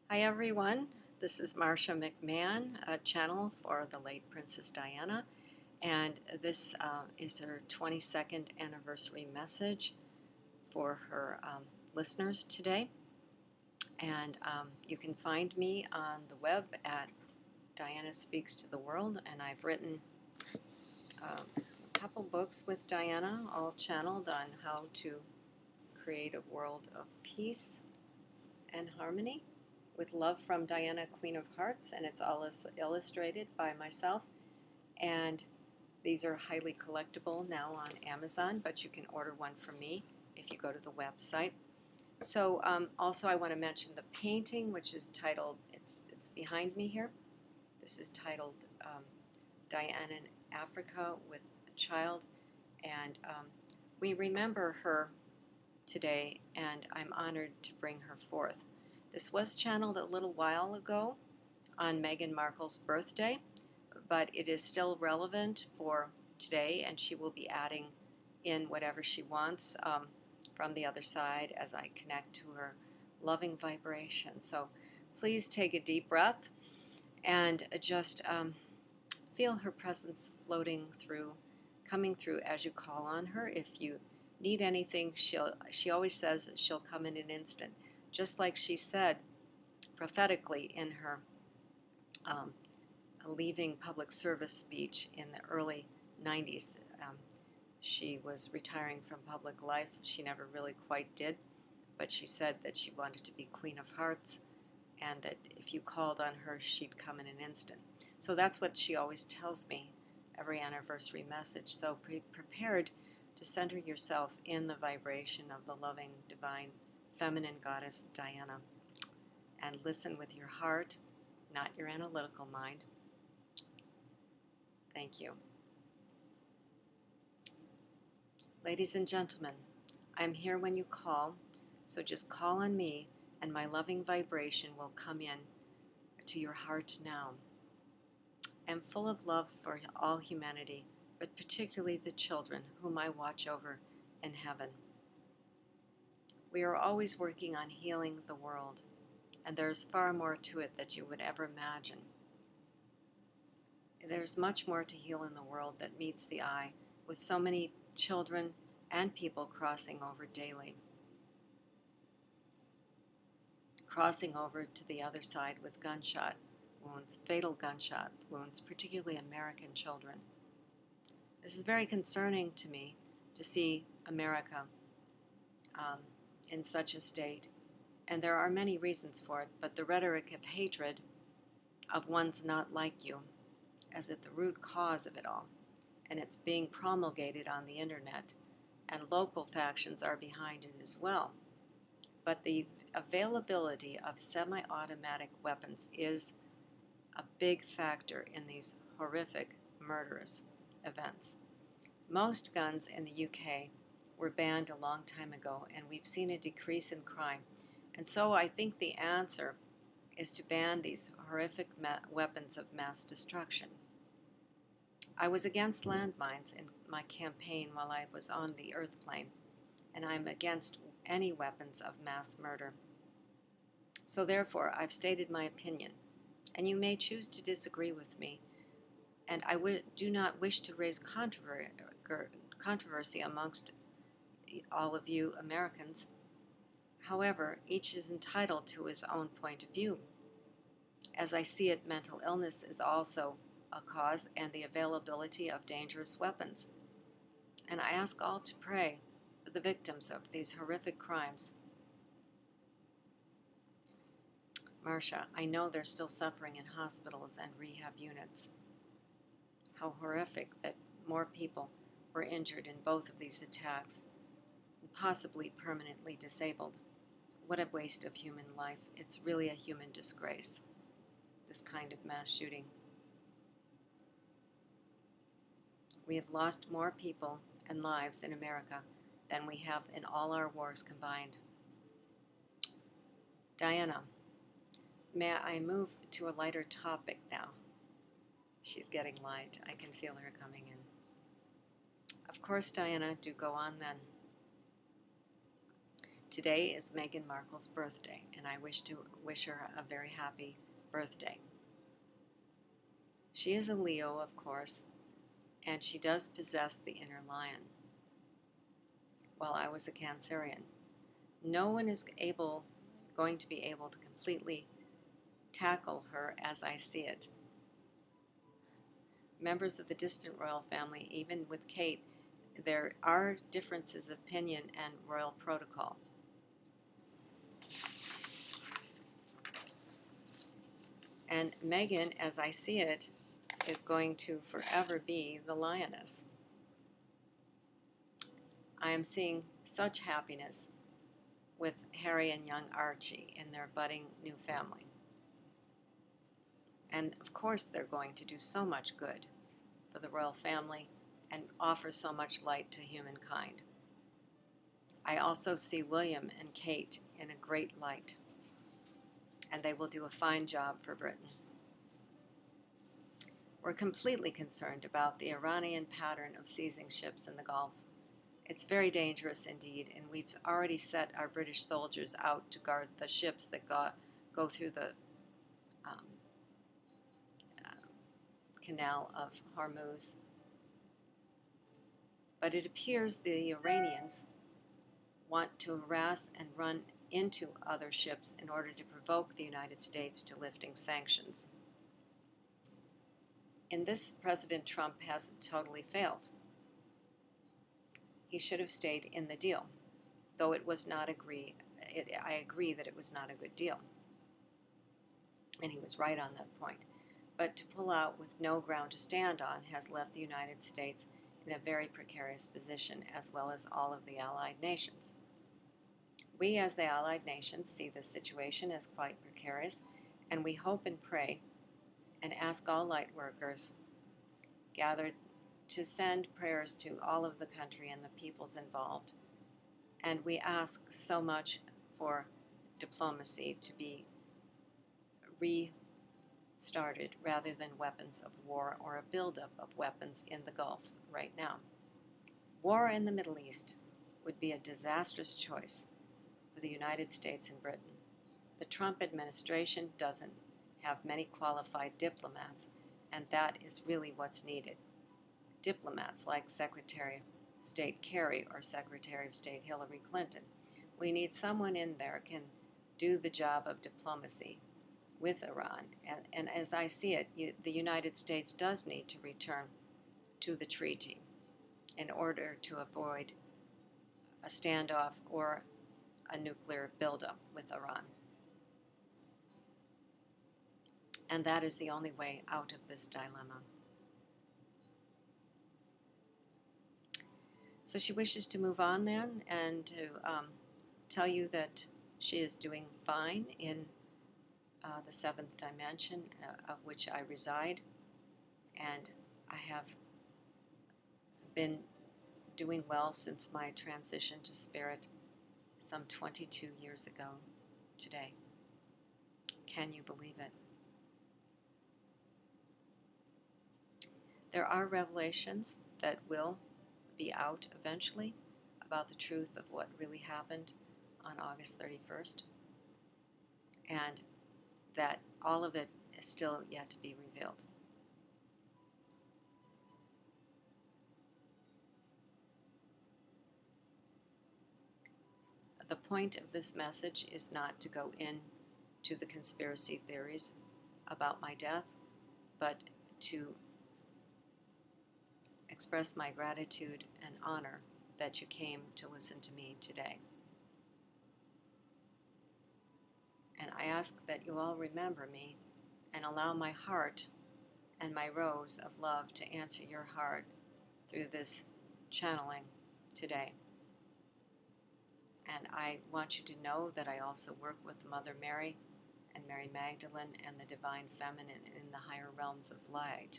Hi everyone, this is Marcia McMahon, a channel for the late Princess Diana, and this is her 22nd anniversary message for her listeners today. And you can find me on the web at Diana Speaks to the World, and I've written a couple books with Diana, all channeled on how to create a world of peace and harmony. With love from Diana, Queen of Hearts, and it's all illustrated by myself. And these are highly collectible now on Amazon, but you can order one from me if you go to the website. So also I want to mention the painting, which is titled, it's behind me here. This is titled Diana in Africa with a Child, and we remember her today, and I'm honored to bring her forth. This was channeled a little while ago on Meghan Markle's birthday, but it is still relevant for today, and she will be adding in whatever she wants from the other side as I connect to her loving vibration. So please take a deep breath and just feel her presence floating through, coming through as you call on her. If you need anything, she always says she'll come in an instant. Just like she said prophetically in her leaving public service speech in the early 90s. She was retiring from public life. She never really quite did, but she said that she wanted to be Queen of Hearts and that if you called on her, she'd come in an instant. So that's what she always tells me every anniversary message. So be prepared to center yourself in the vibration of the loving, divine, feminine goddess Diana, and listen with your heart, not your analytical mind. Thank you. Ladies and gentlemen, I'm here when you call, so just call on me and my loving vibration will come in to your heart now. I'm full of love for all humanity, but particularly the children whom I watch over in heaven. We are always working on healing the world, and there's far more to it than you would ever imagine. There's much more to heal in the world that meets the eye, with so many children and people crossing over daily. Crossing over to the other side with gunshot wounds, fatal gunshot wounds, particularly American children. This is very concerning to me to see America in such a state, and there are many reasons for it, but the rhetoric of hatred of one's not like you is at the root cause of it all, and it's being promulgated on the internet, and local factions are behind it as well. But the availability of semi-automatic weapons is a big factor in these horrific, murderous events. Most guns in the UK were banned a long time ago, and we've seen a decrease in crime. And so I think the answer is to ban these horrific weapons of mass destruction. I was against landmines in my campaign while I was on the Earth plane, and I'm against any weapons of mass murder. So therefore, I've stated my opinion, and you may choose to disagree with me, and I do not wish to raise controversy amongst all of you Americans. However, each is entitled to his own point of view. As I see it, mental illness is also a cause, and the availability of dangerous weapons. And I ask all to pray for the victims of these horrific crimes. Marcia, I know they're still suffering in hospitals and rehab units. How horrific that more people were injured in both of these attacks, and possibly permanently disabled. What a waste of human life. It's really a human disgrace, this kind of mass shooting. We have lost more people and lives in America than we have in all our wars combined. Diana, may I move to a lighter topic now? She's getting light. I can feel her coming in. Of course, Diana, do go on then. Today is Meghan Markle's birthday, and I wish her a very happy birthday. She is a Leo, of course, and she does possess the inner lion, while I was a Cancerian. No one is going to be able to completely tackle her as I see it. Members of the distant royal family, even with Kate, there are differences of opinion and royal protocol. And Meghan, as I see it, is going to forever be the lioness. I am seeing such happiness with Harry and young Archie in their budding new family. And of course they're going to do so much good for the royal family and offer so much light to humankind. I also see William and Kate in a great light, and they will do a fine job for Britain. We're completely concerned about the Iranian pattern of seizing ships in the Gulf. It's very dangerous indeed, and we've already set our British soldiers out to guard the ships that go through the Canal of Hormuz. But it appears the Iranians want to harass and run into other ships in order to provoke the United States to lifting sanctions. In this, President Trump has totally failed. He should have stayed in the deal, though it was not I agree that it was not a good deal. And he was right on that point. But to pull out with no ground to stand on has left the United States in a very precarious position, as well as all of the allied nations. We, as the allied nations, see this situation as quite precarious, and we hope and pray and ask all light workers gathered to send prayers to all of the country and the peoples involved. And we ask so much for diplomacy to be restarted rather than weapons of war or a buildup of weapons in the Gulf right now. War in the Middle East would be a disastrous choice for the United States and Britain. The Trump administration doesn't have many qualified diplomats, and that is really what's needed. Diplomats like Secretary of State Kerry or Secretary of State Hillary Clinton. We need someone in there can do the job of diplomacy with Iran. And as I see it, the United States does need to return to the treaty in order to avoid a standoff or a nuclear buildup with Iran. And that is the only way out of this dilemma. So she wishes to move on then and to tell you that she is doing fine in the seventh dimension of which I reside, and I have been doing well since my transition to spirit some 22 years ago today. Can you believe it? There are revelations that will be out eventually about the truth of what really happened on August 31st, and that all of it is still yet to be revealed. The point of this message is not to go into the conspiracy theories about my death, but to express my gratitude and honor that you came to listen to me today. And I ask that you all remember me and allow my heart and my rose of love to answer your heart through this channeling today. And I want you to know that I also work with Mother Mary and Mary Magdalene and the Divine Feminine in the higher realms of light.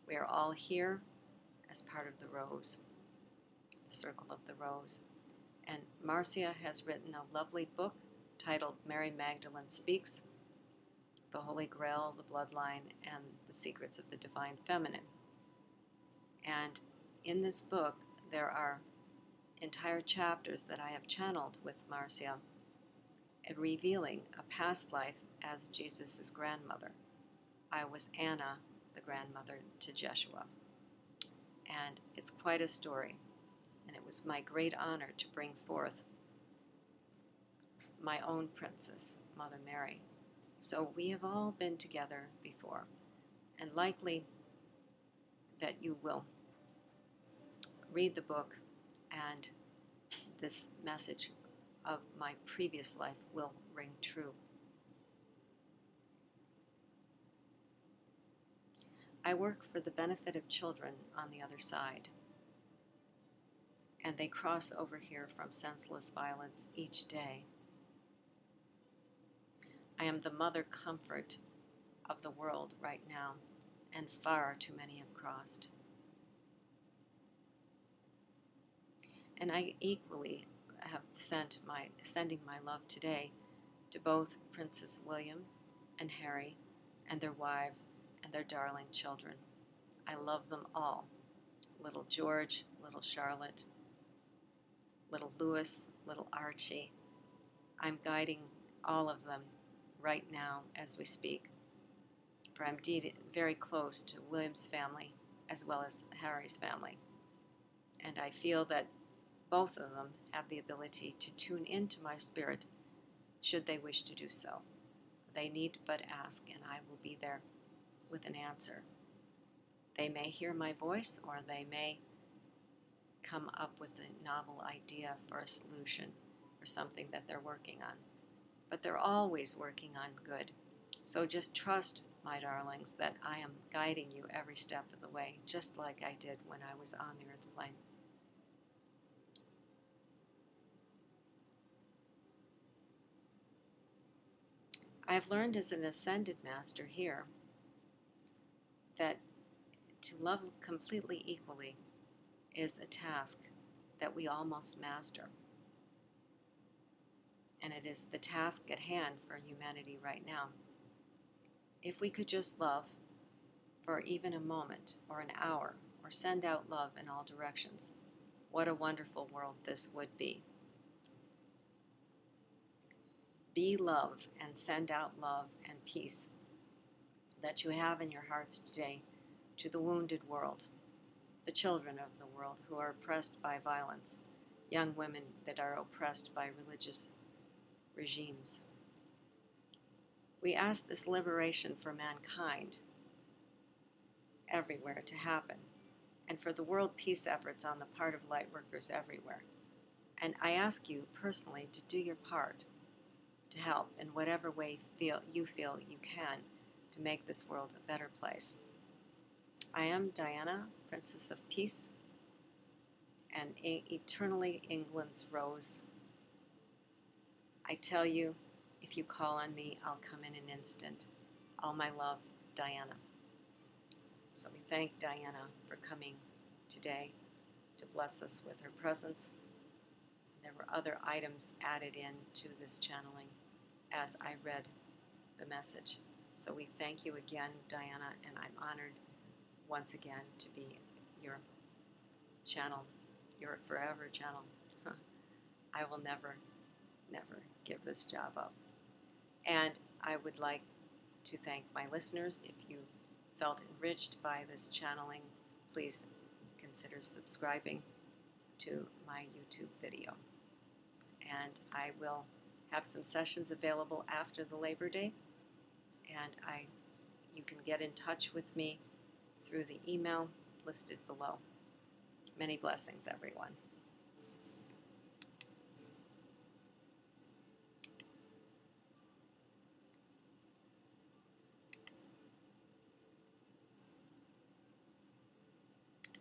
We are all here as part of the rose, the circle of the rose. And Marcia has written a lovely book titled Mary Magdalene Speaks, The Holy Grail, the Bloodline, and the Secrets of the Divine Feminine. And in this book, there are entire chapters that I have channeled with Marcia, revealing a past life as Jesus' grandmother. I was Anna, the grandmother to Jeshua. And it's quite a story. And it was my great honor to bring forth my own princess, Mother Mary. So we have all been together before, and likely that you will read the book and this message of my previous life will ring true. I work for the benefit of children on the other side, and they cross over here from senseless violence each day. I am the mother comfort of the world right now, and far too many have crossed. And I equally have sending my love today to both Princes William and Harry and their wives and their darling children. I love them all. Little George, little Charlotte, little Louis, little Archie. I'm guiding all of them right now as we speak, for I'm indeed very close to William's family as well as Harry's family. And I feel that both of them have the ability to tune into my spirit should they wish to do so. They need but ask, and I will be there with an answer. They may hear my voice, or they may come up with a novel idea for a solution or something that they're working on. But they're always working on good. So just trust, my darlings, that I am guiding you every step of the way, just like I did when I was on the earth plane. I have learned as an ascended master here that to love completely equally is a task that we all must master. And it is the task at hand for humanity right now. If we could just love for even a moment or an hour, or send out love in all directions, what a wonderful world this would be. Be love and send out love and peace that you have in your hearts today to the wounded world, the children of the world who are oppressed by violence, young women that are oppressed by religious regimes. We ask this liberation for mankind everywhere to happen, and for the world peace efforts on the part of light workers everywhere. And I ask you personally to do your part to help in whatever way you feel you can to make this world a better place. I am Diana, Princess of Peace, and eternally England's Rose. I tell you, if you call on me, I'll come in an instant. All my love, Diana. So we thank Diana for coming today to bless us with her presence. There were other items added in to this channeling as I read the message. So we thank you again, Diana, and I'm honored once again to be your channel, your forever channel. I will never, never give this job up. And I would like to thank my listeners. If you felt enriched by this channeling, please consider subscribing to my YouTube video. And I will have some sessions available after the Labor Day, and you can get in touch with me through the email listed below. Many blessings, everyone.